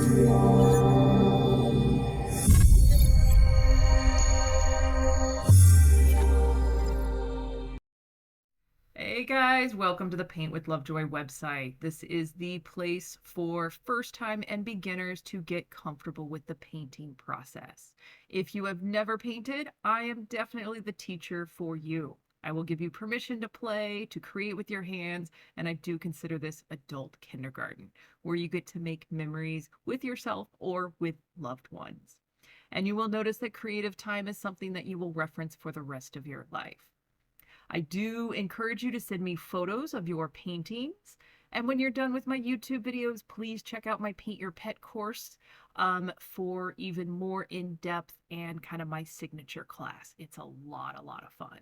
Hey guys, welcome to the Paint with Lovejoy website. This is the place for first-time and beginners to get comfortable with the painting process. If you have never painted, I am definitely the teacher for you. I will give you permission to play, to create with your hands, and I do consider this adult kindergarten, where you get to make memories with yourself or with loved ones. And you will notice that creative time is something that you will reference for the rest of your life. I do encourage you to send me photos of your paintings. And when you're done with my YouTube videos, please check out my Paint Your Pet course for even more in-depth and kind of my signature class. It's a lot of fun.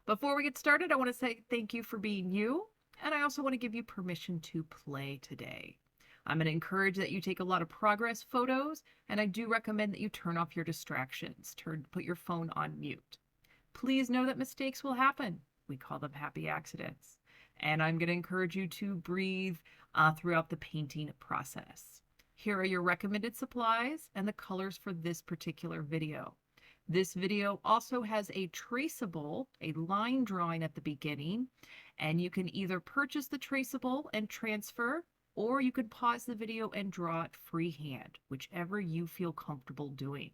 Before we get started, I want to say thank you for being you. And I also want to give you permission to play today. I'm going to encourage that you take a lot of progress photos, and I do recommend that you turn off your distractions. Put your phone on mute. Please know that mistakes will happen. We call them happy accidents. And I'm going to encourage you to breathe throughout the painting process. Here are your recommended supplies and the colors for this particular video. This video also has a traceable, a line drawing at the beginning, and you can either purchase the traceable and transfer, or you can pause the video and draw it freehand, whichever you feel comfortable doing.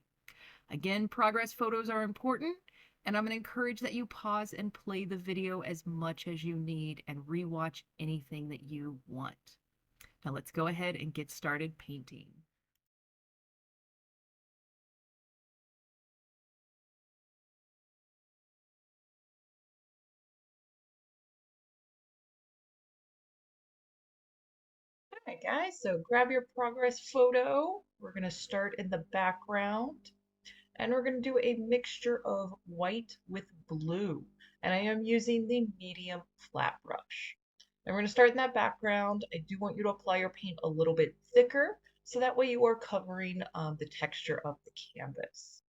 Again, progress photos are important, and I'm going to encourage that you pause and play the video as much as you need and rewatch anything that you want. Now let's go ahead and get started painting. All right, guys, so grab your progress photo. We're going to start in the background. And we're going to do a mixture of white with blue. And I am using the medium flat brush. And we're going to start in that background. I do want you to apply your paint a little bit thicker, so that way you are covering the texture of the canvas.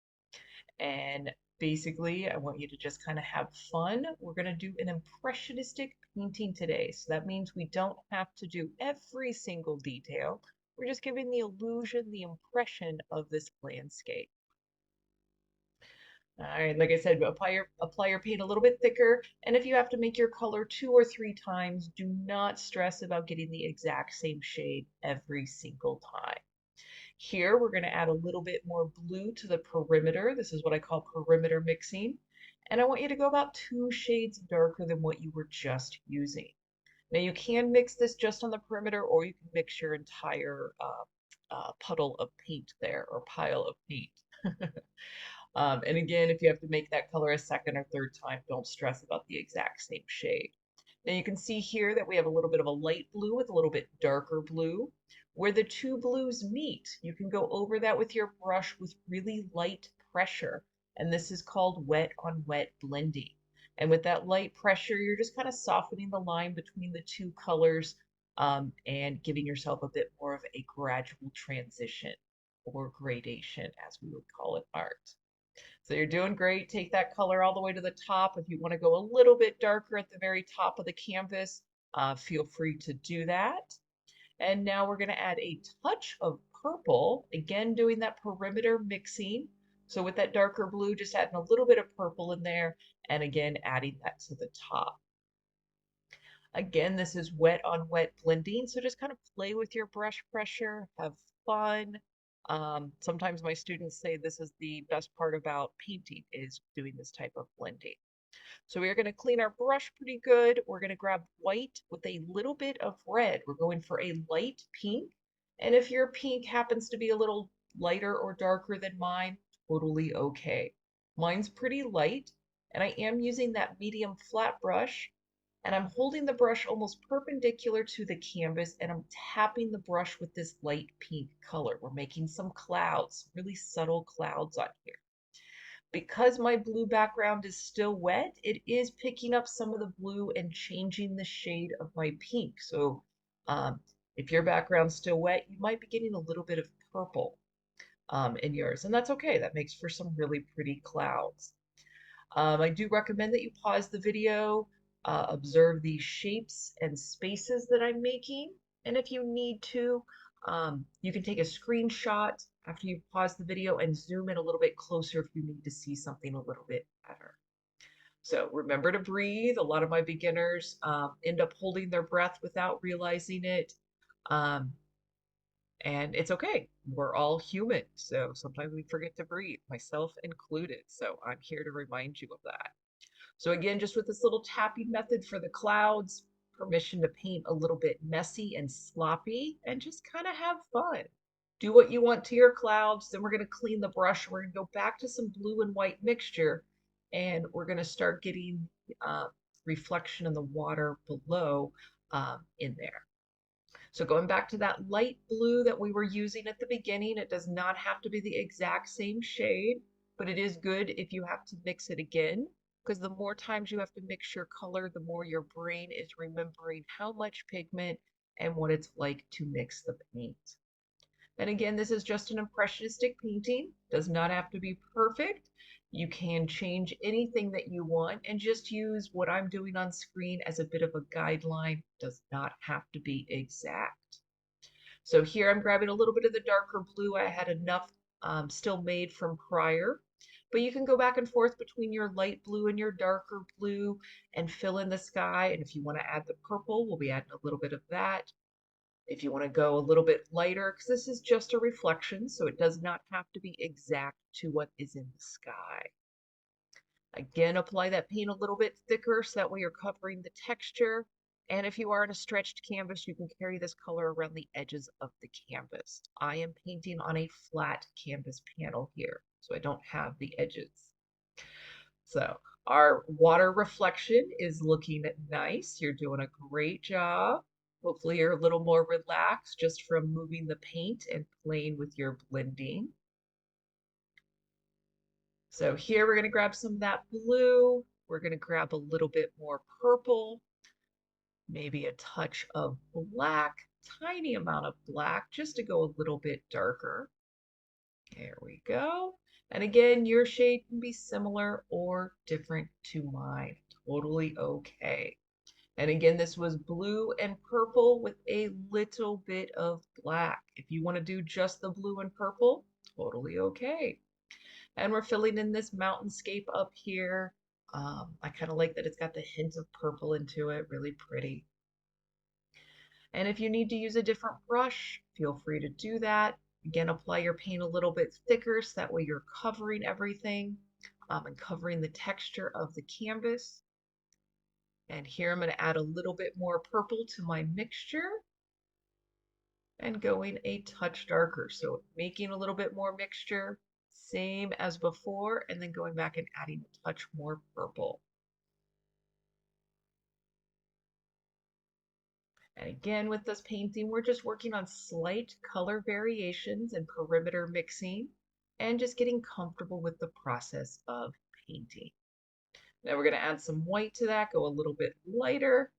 And basically, I want you to just kind of have fun. We're going to do an impressionistic painting today. So that means we don't have to do every single detail. We're just giving the illusion, the impression of this landscape. All right, like I said, apply your paint a little bit thicker, and if you have to make your color 2 or 3 times, do not stress about getting the exact same shade every single time. Here, we're going to add a little bit more blue to the perimeter. This is what I call perimeter mixing, and I want you to go about 2 shades darker than what you were just using. Now, you can mix this just on the perimeter, or you can mix your entire puddle of paint there, or pile of paint. And again, if you have to make that color a second or third time, don't stress about the exact same shade. Now you can see here that we have a little bit of a light blue with a little bit darker blue. Where the two blues meet, you can go over that with your brush with really light pressure. And this is called wet on wet blending. And with that light pressure, you're just kind of softening the line between the two colors and giving yourself a bit more of a gradual transition or gradation, as we would call it art. So you're doing great. Take that color all the way to the top. If you want to go a little bit darker at the very top of the canvas, feel free to do that. And now we're going to add a touch of purple, again doing that perimeter mixing. So with that darker blue, just adding a little bit of purple in there, and again adding that to the top. Again, this is wet on wet blending, so just kind of play with your brush pressure, have fun. Sometimes my students say this is the best part about painting is doing this type of blending. So we are going to clean our brush pretty good. We're going to grab white with a little bit of red. We're going for a light pink. And if your pink happens to be a little lighter or darker than mine, totally okay. Mine's pretty light, and I am using that medium flat brush, and I'm holding the brush almost perpendicular to the canvas, and I'm tapping the brush with this light pink color. We're making some clouds, really subtle clouds on here. Because my blue background is still wet, it is picking up some of the blue and changing the shade of my pink. So if your background's still wet, you might be getting a little bit of purple in yours, and that's okay. That makes for some really pretty clouds. I do recommend that you pause the video, observe the shapes and spaces that I'm making, and if you need to, You can take a screenshot after you pause the video and zoom in a little bit closer if you need to see something a little bit better. So remember to breathe. A lot of my beginners end up holding their breath without realizing it. Um, and it's okay. We're all human. So sometimes we forget to breathe, myself included. So I'm here to remind you of that. So again, just with this little tapping method for the clouds, permission to paint a little bit messy and sloppy and just kind of have fun. Do what you want to your clouds. Then we're going to clean the brush. We're going to go back to some blue and white mixture and we're going to start getting reflection in the water below in there. So going back to that light blue that we were using at the beginning, it does not have to be the exact same shade, but it is good if you have to mix it again, because the more times you have to mix your color, the more your brain is remembering how much pigment and what it's like to mix the paint. And again, this is just an impressionistic painting, does not have to be perfect. You can change anything that you want and just use what I'm doing on screen as a bit of a guideline, does not have to be exact. So here I'm grabbing a little bit of the darker blue. I had enough still made from prior, but you can go back and forth between your light blue and your darker blue and fill in the sky. And if you want to add the purple, we'll be adding a little bit of that. If you want to go a little bit lighter, because this is just a reflection, so it does not have to be exact to what is in the sky. Again, apply that paint a little bit thicker so that way you're covering the texture. And if you are on a stretched canvas, you can carry this color around the edges of the canvas. I am painting on a flat canvas panel here, so I don't have the edges. So our water reflection is looking nice. You're doing a great job. Hopefully you're a little more relaxed just from moving the paint and playing with your blending. So here we're going to grab some of that blue. We're going to grab a little bit more purple, maybe a touch of black, tiny amount of black just to go a little bit darker. There we go. And again, your shade can be similar or different to mine. Totally okay. And again, this was blue and purple with a little bit of black. If you want to do just the blue and purple, totally okay. And we're filling in this mountainscape up here. I kind of like that it's got the hint of purple into it, really pretty. And if you need to use a different brush, feel free to do that. Again, apply your paint a little bit thicker so that way you're covering everything and covering the texture of the canvas. And here I'm going to add a little bit more purple to my mixture and going a touch darker. So making a little bit more mixture, same as before, and then going back and adding a touch more purple. And again, with this painting, we're just working on slight color variations and perimeter mixing and just getting comfortable with the process of painting. Now we're going to add some white to that, go a little bit lighter.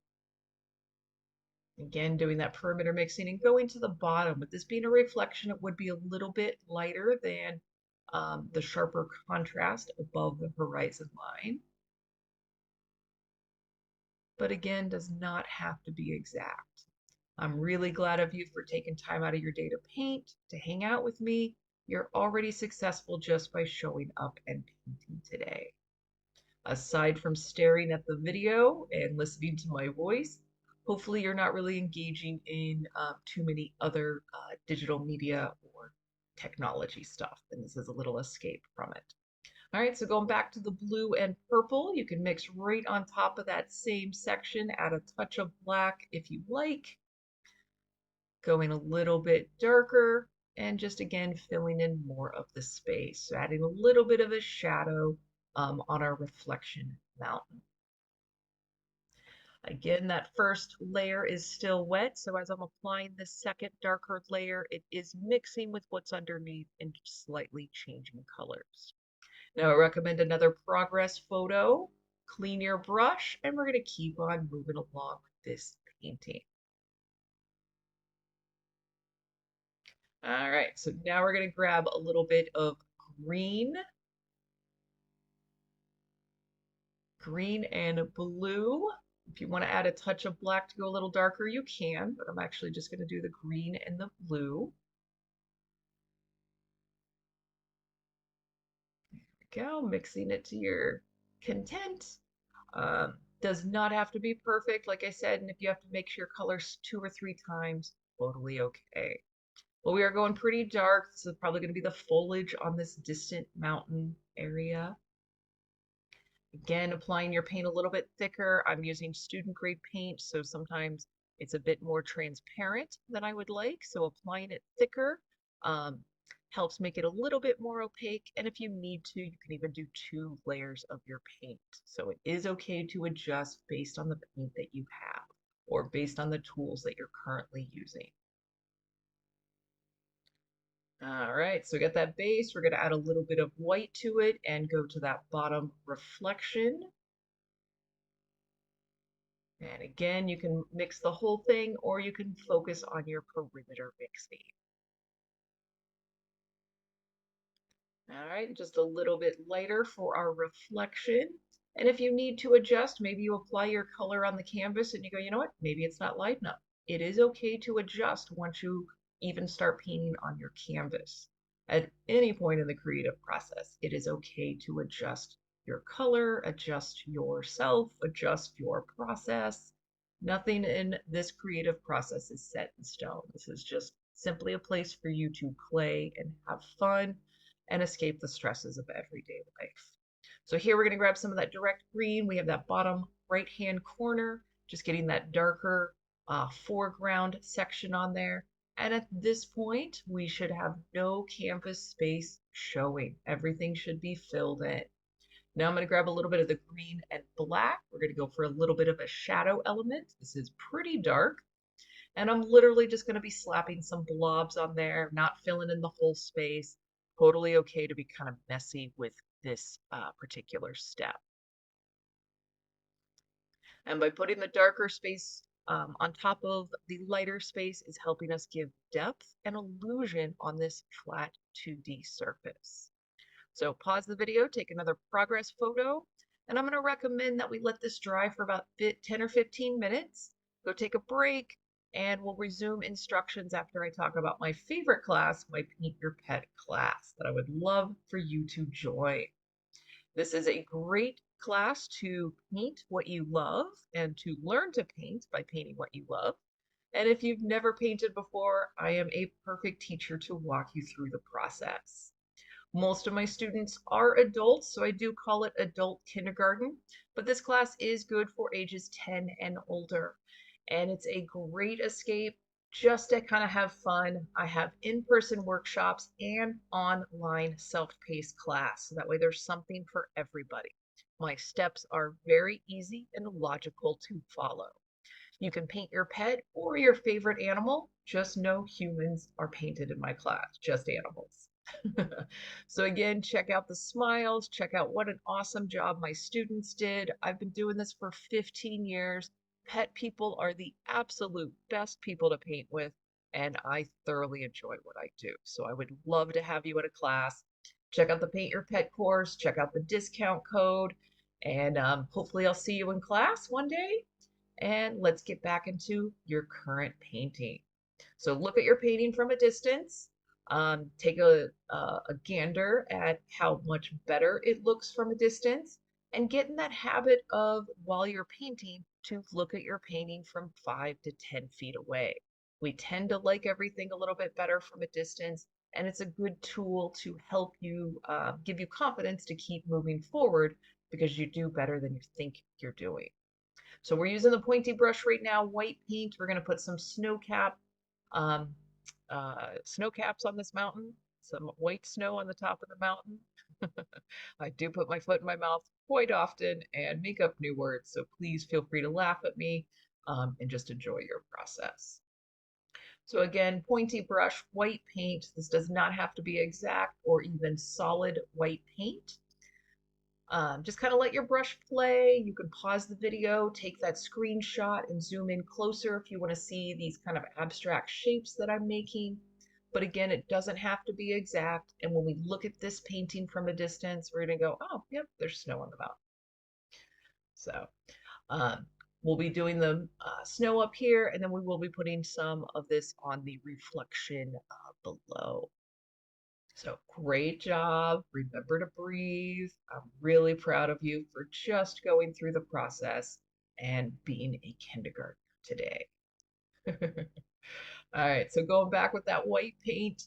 Again, doing that perimeter mixing and going to the bottom. With this being a reflection, it would be a little bit lighter than the sharper contrast above the horizon line. But again, does not have to be exact. I'm really glad of you for taking time out of your day to paint, to hang out with me. You're already successful just by showing up and painting today. Aside from staring at the video and listening to my voice, hopefully you're not really engaging in too many other digital media or technology stuff, and this is a little escape from it. All right, so going back to the blue and purple, you can mix right on top of that same section, add a touch of black if you like, going a little bit darker, and just again filling in more of the space. So adding a little bit of a shadow on our reflection mountain. Again, that first layer is still wet, so as I'm applying the second darker layer, it is mixing with what's underneath and slightly changing colors. Now I recommend another progress photo, clean your brush, and we're going to keep on moving along with this painting. All right, so now we're going to grab a little bit of green and blue. If you want to add a touch of black to go a little darker, you can, but I'm actually just going to do the green and the blue. There we go, mixing it to your content. Does not have to be perfect, like I said, and if you have to mix your colors 2 or 3 times, totally okay. Well, we are going pretty dark. This is probably going to be the foliage on this distant mountain area. Again, applying your paint a little bit thicker. I'm using student grade paint, so sometimes it's a bit more transparent than I would like. So applying it thicker um, helps make it a little bit more opaque. And if you need to, you can even do 2 layers of your paint. So it is okay to adjust based on the paint that you have or based on the tools that you're currently using. All right, so we got that base. We're going to add a little bit of white to it and go to that bottom reflection. And again, you can mix the whole thing or you can focus on your perimeter mixing. All right, just a little bit lighter for our reflection. And if you need to adjust, maybe you apply your color on the canvas and you go, you know what, maybe it's not light enough. It is okay to adjust once you even start painting on your canvas. At any point in the creative process, it is okay to adjust your color, adjust yourself, adjust your process. Nothing in this creative process is set in stone. This is just simply a place for you to play and have fun and escape the stresses of everyday life. So here we're going to grab some of that direct green. We have that bottom right hand corner, just getting that darker foreground section on there. And at this point, we should have no canvas space showing. Everything should be filled in. Now I'm going to grab a little bit of the green and black. We're going to go for a little bit of a shadow element. This is pretty dark. And I'm literally just going to be slapping some blobs on there, not filling in the whole space. Totally okay to be kind of messy with this particular step. And by putting the darker space on top of the lighter space is helping us give depth and illusion on this flat 2D surface. So pause the video, take another progress photo, and I'm going to recommend that we let this dry for about 10 or 15 minutes. Go take a break, and we'll resume instructions after I talk about my favorite class, my Paint Your Pet class, that I would love for you to join. This is a great class to paint what you love and to learn to paint by painting what you love. And if you've never painted before, I am a perfect teacher to walk you through the process. Most of my students are adults, so I do call it adult kindergarten, but this class is good for ages 10 and older. And it's a great escape just to kind of have fun. I have in-person workshops and online self-paced class, so that way there's something for everybody. My steps are very easy and logical to follow. You can paint your pet or your favorite animal. Just no humans are painted in my class, just animals. So again, check out the smiles, check out what an awesome job my students did. I've been doing this for 15 years. Pet people are the absolute best people to paint with, and I thoroughly enjoy what I do. So I would love to have you at a class. Check out the Paint Your Pet course, check out the discount code, and hopefully I'll see you in class one day. And let's get back into your current painting. So look at your painting from a distance. Take a gander at how much better it looks from a distance and get in that habit of, while you're painting, to look at your painting from 5 to 10 feet away. We tend to like everything a little bit better from a distance, and it's a good tool to help you give you confidence to keep moving forward because you do better than you think you're doing. So we're using the pointy brush right now, white paint. We're going to put some um, snow caps on this mountain, some white snow on the top of the mountain. I do put my foot in my mouth quite often and make up new words, so please feel free to laugh at me and just enjoy your process. So again, pointy brush, white paint. This does not have to be exact or even solid white paint. Just kind of let your brush play. You can pause the video, take that screenshot and zoom in closer if you want to see these kind of abstract shapes that I'm making. But again, it doesn't have to be exact. And when we look at this painting from a distance, we're going to go, oh, yep, there's snow on the mountain. So We'll be doing the snow up here, and then we will be putting some of this on the reflection below. So great job. Remember to breathe. I'm really proud of you for just going through the process and being a kindergartner today. All right, so going back with that white paint,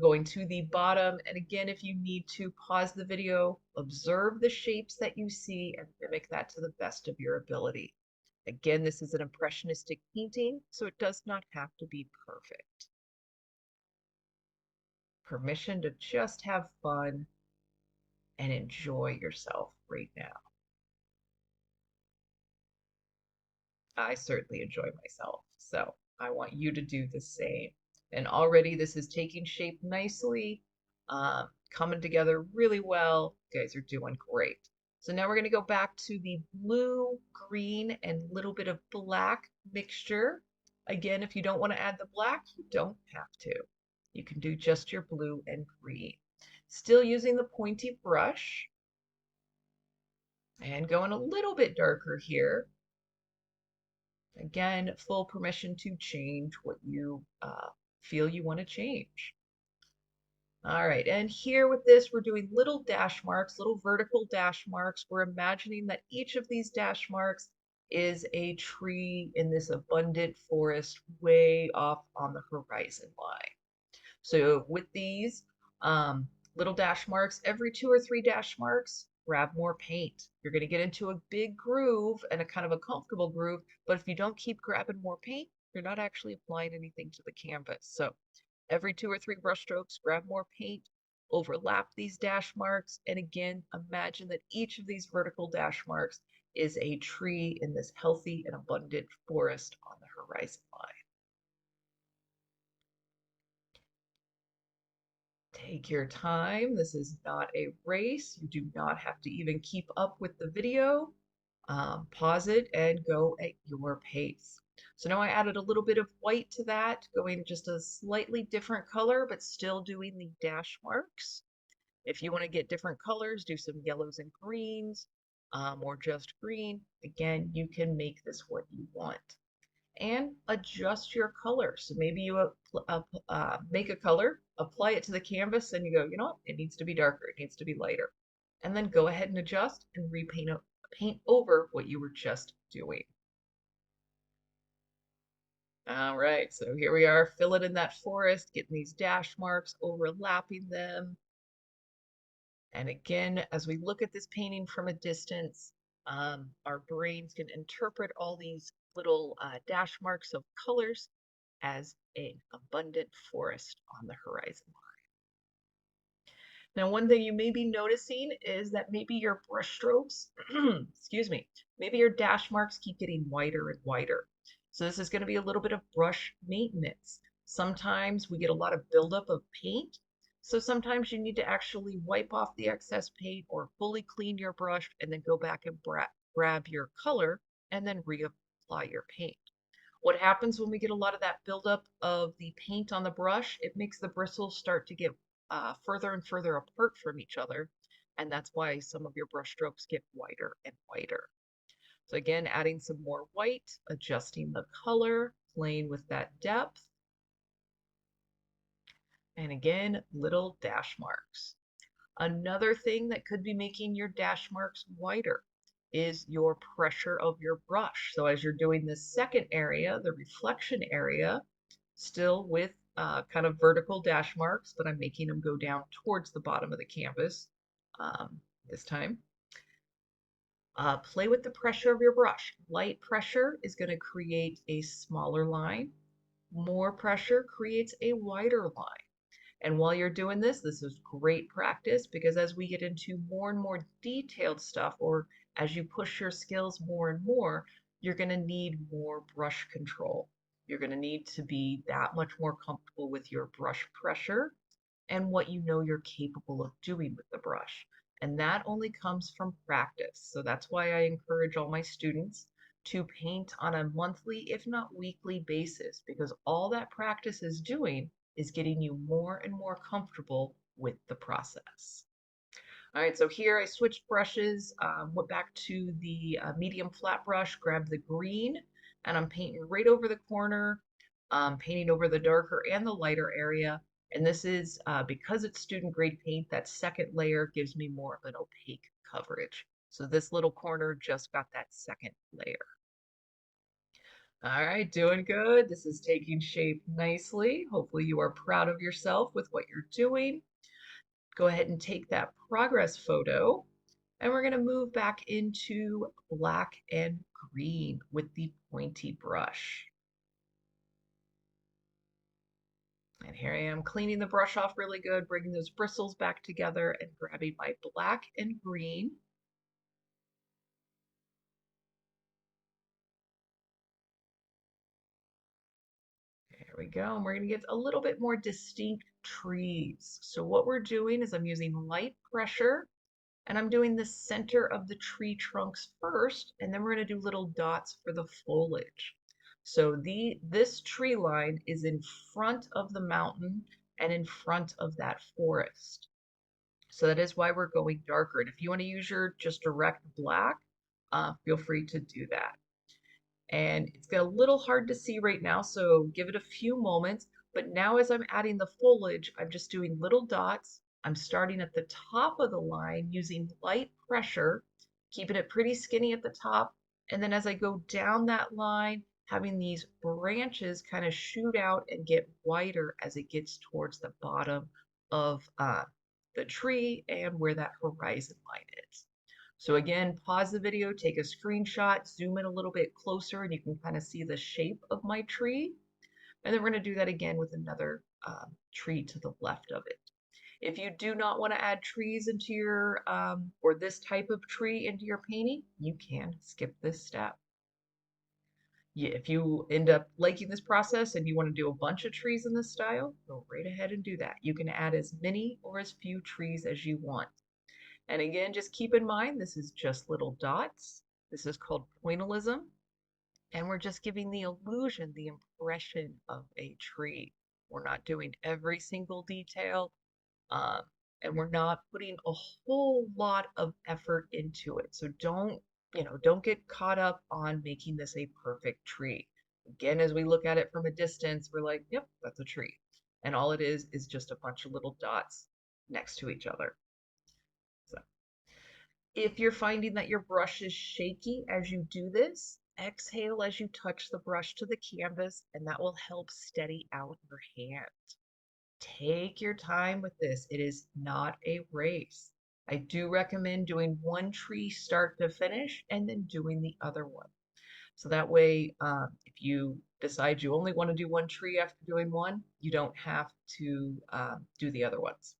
going to the bottom. And again, if you need to pause the video, observe the shapes that you see and mimic that to the best of your ability. Again, this is an impressionistic painting, so it does not have to be perfect. Permission to just have fun and enjoy yourself right now. I certainly enjoy myself, so I want you to do the same. And already this is taking shape nicely, coming together really well. You guys are doing great. So now we're going to go back to the blue, green, and little bit of black mixture. Again, if you don't want to add the black, you don't have to. You can do just your blue and green. Still using the pointy brush and going a little bit darker here. Again, full permission to change what you feel you want to change. All right, and here with this, we're doing little dash marks, little vertical dash marks. We're imagining that each of these dash marks is a tree in this abundant forest way off on the horizon line. So with these little dash marks, every 2 or 3 dash marks, grab more paint. You're going to get into a big groove and a kind of a comfortable groove, but if you don't keep grabbing more paint, you're not actually applying anything to the canvas. So every 2 or 3 brush strokes, grab more paint, overlap these dash marks, and again, imagine that each of these vertical dash marks is a tree in this healthy and abundant forest on the horizon line. Take your time. This is not a race. You do not have to even keep up with the video. Pause it and go at your pace. So now I added a little bit of white to that, going just a slightly different color, but still doing the dash marks. If you want to get different colors, do some yellows and greens, or just green. Again, you can make this what you want. And adjust your color. So maybe you make a color, apply it to the canvas, and you go, you know what, it needs to be darker, it needs to be lighter. And then go ahead and adjust and paint over what you were just doing. All right, so here we are, filling in that forest, getting these dash marks, overlapping them. And again, as we look at this painting from a distance, our brains can interpret all these little dash marks of colors as an abundant forest on the horizon line. Now, one thing you may be noticing is that maybe your brush strokes, excuse me, maybe your dash marks keep getting wider and wider. So this is going to be a little bit of brush maintenance. Sometimes we get a lot of buildup of paint. So sometimes you need to actually wipe off the excess paint or fully clean your brush and then go back and grab your color and then reapply your paint. What happens when we get a lot of that buildup of the paint on the brush, it makes the bristles start to get further and further apart from each other. And that's why some of your brush strokes get wider and wider. So again, adding some more white, adjusting the color, playing with that depth. And again, little dash marks. Another thing that could be making your dash marks wider is your pressure of your brush. So as you're doing this second area, the reflection area, still with kind of vertical dash marks, but I'm making them go down towards the bottom of the canvas this time. Play with the pressure of your brush. Light pressure is going to create a smaller line. More pressure creates a wider line. And while you're doing this, this is great practice because as we get into more and more detailed stuff, or as you push your skills more and more, you're going to need more brush control. You're going to need to be that much more comfortable with your brush pressure and what you know you're capable of doing with the brush. And that only comes from practice. So that's why I encourage all my students to paint on a monthly, if not weekly basis, because all that practice is doing is getting you more and more comfortable with the process. All right, so here I switched brushes, went back to the medium flat brush, grabbed the green, and I'm painting right over the corner, painting over the darker and the lighter area. And this is because it's student grade paint, that second layer gives me more of an opaque coverage. So this little corner just got that second layer. All right, doing good. This is taking shape nicely. Hopefully you are proud of yourself with what you're doing. Go ahead and take that progress photo. And we're going to move back into black and green with the pointy brush. And here I am cleaning the brush off really good, bringing those bristles back together and grabbing my black and green. There we go. And we're going to get a little bit more distinct trees. So what we're doing is I'm using light pressure and I'm doing the center of the tree trunks first, and then we're going to do little dots for the foliage. So this tree line is in front of the mountain and in front of that forest. So that is why we're going darker. And if you want to use your just direct black, feel free to do that. And it's got a little hard to see right now, so give it a few moments. But now as I'm adding the foliage, I'm just doing little dots. I'm starting at the top of the line using light pressure, keeping it pretty skinny at the top. And then as I go down that line, having these branches kind of shoot out and get wider as it gets towards the bottom of the tree and where that horizon line is. So again, pause the video, take a screenshot, zoom in a little bit closer, and you can kind of see the shape of my tree. And then we're going to do that again with another tree to the left of it. If you do not want to add trees into your, or this type of tree into your painting, you can skip this step. Yeah, if you end up liking this process and you want to do a bunch of trees in this style, go right ahead and do that. You can add as many or as few trees as you want. And again, just keep in mind, this is just little dots. This is called pointillism. And we're just giving the illusion, the impression of a tree. We're not doing every single detail. Um, and we're not putting a whole lot of effort into it. So don't get caught up on making this a perfect tree. Again, as we look at it from a distance, we're like, yep, that's a tree. And all it is just a bunch of little dots next to each other. So if you're finding that your brush is shaky as you do this, exhale as you touch the brush to the canvas, and that will help steady out your hand. Take your time with this. It is not a race. I do recommend doing one tree start to finish and then doing the other one. So that way, if you decide you only want to do one tree after doing one, you don't have to do the other ones.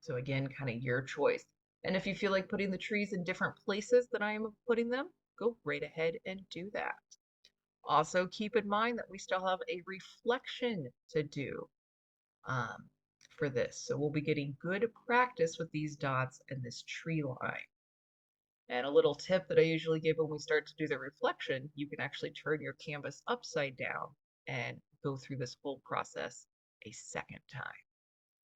So again, kind of your choice. And if you feel like putting the trees in different places than I am putting them, go right ahead and do that. Also keep in mind that we still have a reflection to do um, for this. So we'll be getting good practice with these dots and this tree line. And a little tip that I usually give when we start to do the reflection, you can actually turn your canvas upside down and go through this whole process a second time.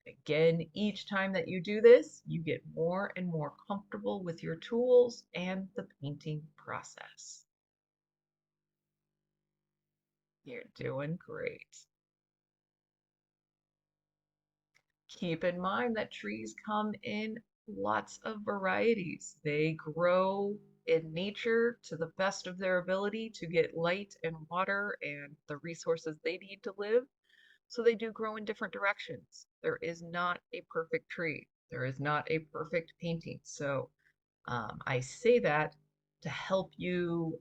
Again, each time that you do this, you get more and more comfortable with your tools and the painting process. You're doing great. Keep in mind that trees come in lots of varieties. They grow in nature to the best of their ability to get light and water and the resources they need to live. So they do grow in different directions. There is not a perfect tree. There is not a perfect painting. So I say that to help you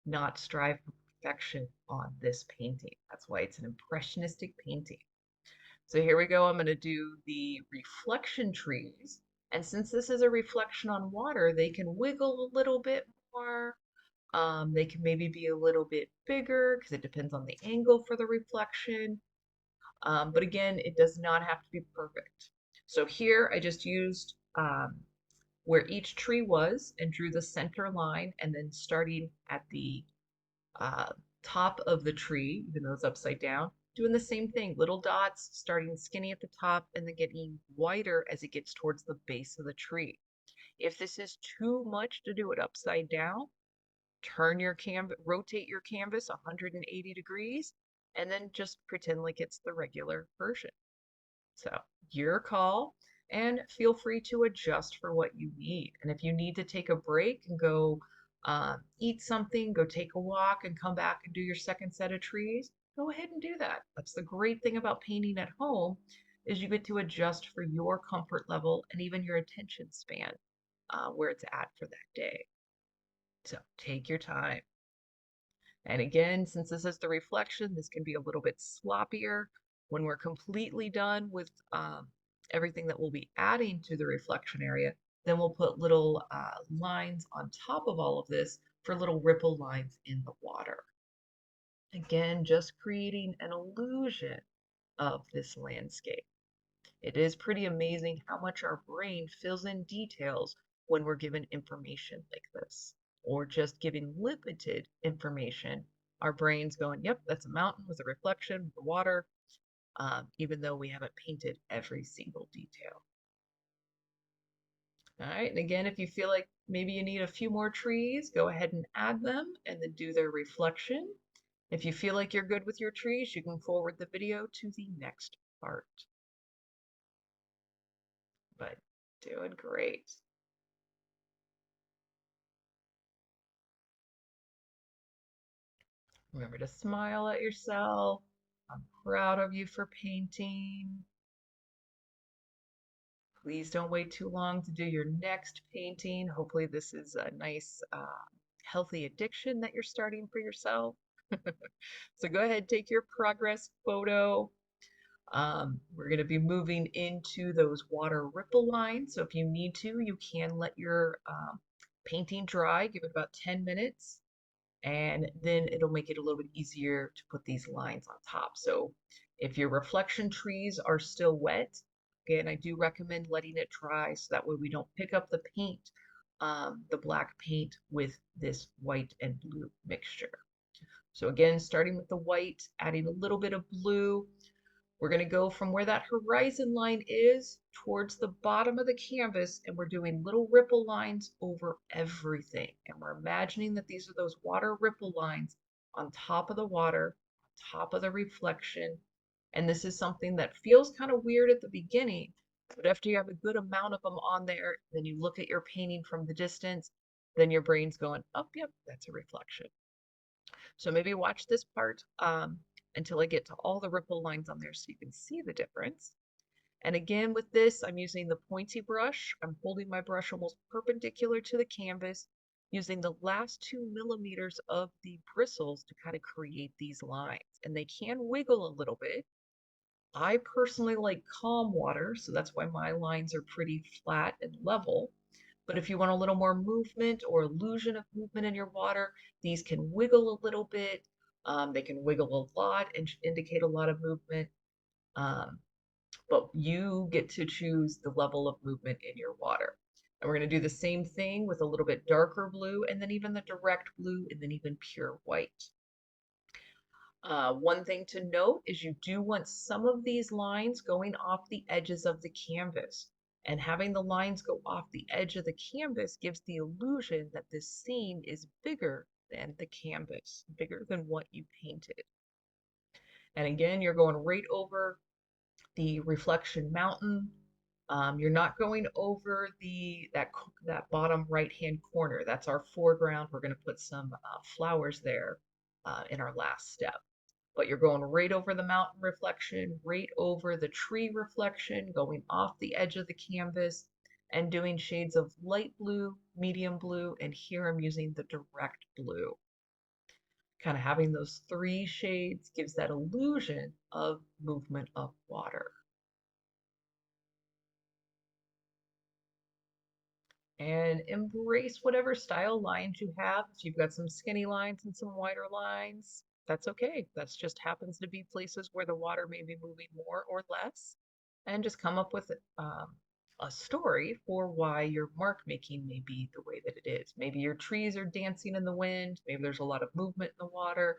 not strive for perfection on this painting. That's why it's an impressionistic painting. So here we go. I'm going to do the reflection trees. And since this is a reflection on water, they can wiggle a little bit more. They can maybe be a little bit bigger because it depends on the angle for the reflection. But again, it does not have to be perfect. So here I just used where each tree was and drew the center line, and then starting at the top of the tree, even though it's upside down, doing the same thing, little dots starting skinny at the top and then getting wider as it gets towards the base of the tree. If this is too much to do it upside down, turn your canvas, rotate your canvas 180 degrees, and then just pretend like it's the regular version. So your call, and feel free to adjust for what you need. And if you need to take a break and go eat something, go take a walk and come back and do your second set of trees, go ahead and do that. That's the great thing about painting at home is you get to adjust for your comfort level and even your attention span where it's at for that day. So take your time. And again, since this is the reflection, this can be a little bit sloppier. When we're completely done with everything that we'll be adding to the reflection area, then we'll put little lines on top of all of this for little ripple lines in the water. Again, just creating an illusion of this landscape. It is pretty amazing how much our brain fills in details when we're given information like this, or just giving limited information. Our brain's going, yep, that's a mountain with a reflection, with the water, even though we haven't painted every single detail. All right, and again, if you feel like maybe you need a few more trees, go ahead and add them and then do their reflection. If you feel like you're good with your trees, you can forward the video to the next part. But doing great. Remember to smile at yourself. I'm proud of you for painting. Please don't wait too long to do your next painting. Hopefully this is a nice, healthy addiction that you're starting for yourself. So go ahead, take your progress photo. We're going to be moving into those water ripple lines. So if you need to, you can let your painting dry, give it about 10 minutes, and then it'll make it a little bit easier to put these lines on top. So if your reflection trees are still wet, again, I do recommend letting it dry so that way we don't pick up the paint, the black paint with this white and blue mixture. So again, starting with the white, adding a little bit of blue, we're going to go from where that horizon line is towards the bottom of the canvas, and we're doing little ripple lines over everything. And we're imagining that these are those water ripple lines on top of the water, on top of the reflection. And this is something that feels kind of weird at the beginning, but after you have a good amount of them on there, then you look at your painting from the distance, then your brain's going, oh, yep, that's a reflection. So maybe watch this part until I get to all the ripple lines on there so you can see the difference. And again, with this, I'm using the pointy brush. I'm holding my brush almost perpendicular to the canvas, using the last 2 millimeters of the bristles to kind of create these lines. And they can wiggle a little bit. I personally like calm water, so that's why my lines are pretty flat and level. But if you want a little more movement or illusion of movement in your water, these can wiggle a little bit. They can wiggle a lot and indicate a lot of movement. But you get to choose the level of movement in your water. And we're going to do the same thing with a little bit darker blue, and then even the direct blue, and then even pure white. One thing to note is you do want some of these lines going off the edges of the canvas. And having the lines go off the edge of the canvas gives the illusion that this scene is bigger than the canvas, bigger than what you painted. And again, you're going right over the reflection mountain. You're not going over that bottom right-hand corner. That's our foreground. We're going to put some flowers there in our last step. But you're going right over the mountain reflection, right over the tree reflection, going off the edge of the canvas, and doing shades of light blue, medium blue, and here I'm using the direct blue. Kind of having those 3 shades gives that illusion of movement of water. And embrace whatever style lines you have. If you've got some skinny lines and some wider lines, that's okay. That just happens to be places where the water may be moving more or less. And just come up with a story for why your mark making may be the way that it is. Maybe your trees are dancing in the wind. Maybe there's a lot of movement in the water.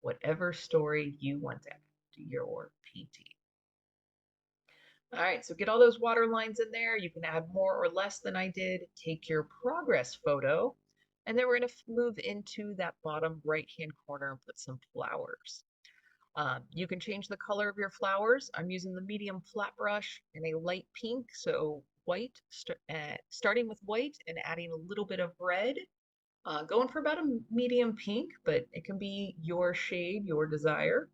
Whatever story you want to add. your painting. All right, so get all those water lines in there. You can add more or less than I did. Take your progress photo, and then we're going to move into that bottom right-hand corner and put some flowers. You can change the color of your flowers. I'm using the medium flat brush in a light pink, so white, starting with white and adding a little bit of red. Going for about a medium pink, but it can be your shade, your desire.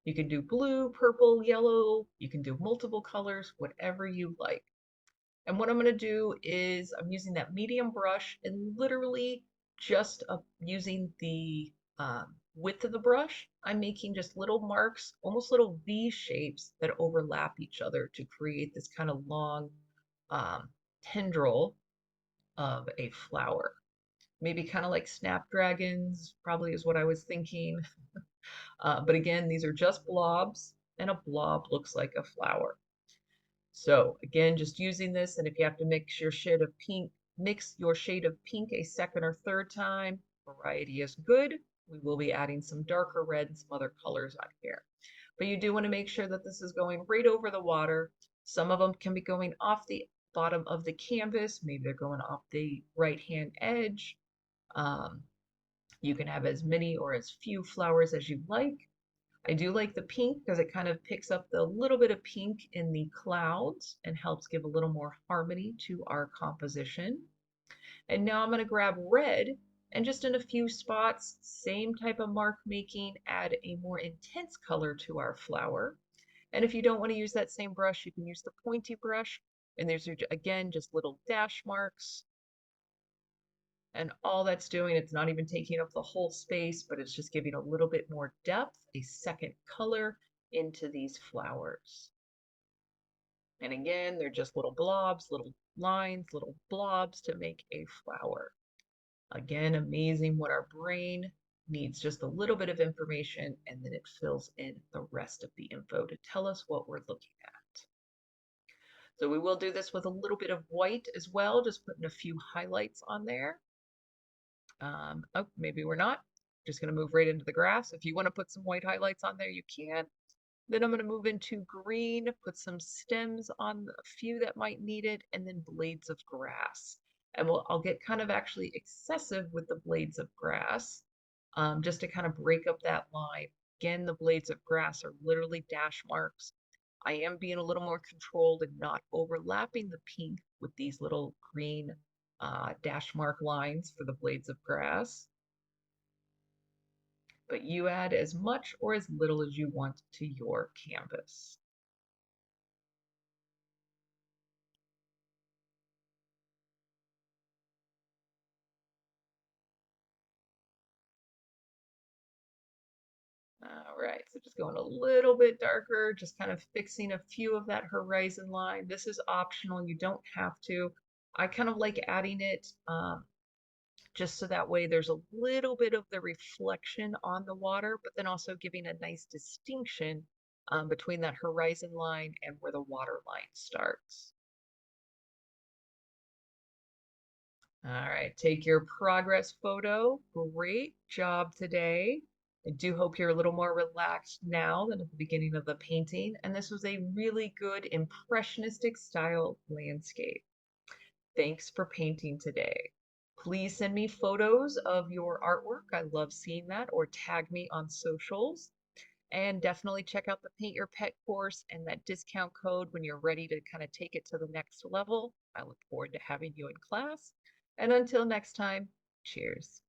You can do blue, purple, yellow. You can do multiple colors, whatever you like. And what I'm going to do is I'm using that medium brush and literally just using the width of the brush, I'm making just little marks, almost little V shapes that overlap each other to create this kind of long tendril of a flower. Maybe kind of like snapdragons, probably is what I was thinking. But again, these are just blobs, and a blob looks like a flower. So again, just using this, and if you have to mix your shade of pink, mix your shade of pink a second or third time, variety is good. We will be adding some darker red and some other colors on here. But you do want to make sure that this is going right over the water. Some of them can be going off the bottom of the canvas. Maybe they're going off the right-hand edge. You can have as many or as few flowers as you like. I do like the pink because it kind of picks up the little bit of pink in the clouds and helps give a little more harmony to our composition. And now I'm going to grab red and just in a few spots, same type of mark making, add a more intense color to our flower. And if you don't want to use that same brush, you can use the pointy brush. And there's, again, just little dash marks. And all that's doing, it's not even taking up the whole space, but it's just giving a little bit more depth, a second color into these flowers. And again, they're just little blobs, little lines, little blobs to make a flower. Again, amazing what our brain needs just a little bit of information and then it fills in the rest of the info to tell us what we're looking at. So we will do this with a little bit of white as well, just putting a few highlights on there. Oh, maybe we're not. Just going to move right into the grass. If you want to put some white highlights on there, you can. Then I'm going to move into green, put some stems on a few that might need it, and then blades of grass. And I'll get kind of actually excessive with the blades of grass, just to kind of break up that line. Again, the blades of grass are literally dash marks. I am being a little more controlled and not overlapping the pink with these little green dash mark lines for the blades of grass. But you add as much or as little as you want to your canvas. All right, so just going a little bit darker, just kind of fixing a few of that horizon line. This is optional, you don't have to. I kind of like adding it just so that way there's a little bit of the reflection on the water, but then also giving a nice distinction between that horizon line and where the water line starts. All right, take your progress photo. Great job today. I do hope you're a little more relaxed now than at the beginning of the painting. And this was a really good impressionistic style landscape. Thanks for painting today. Please send me photos of your artwork. I love seeing that, or tag me on socials. And definitely check out the Paint Your Pet course and that discount code when you're ready to kind of take it to the next level. I look forward to having you in class. And until next time, cheers.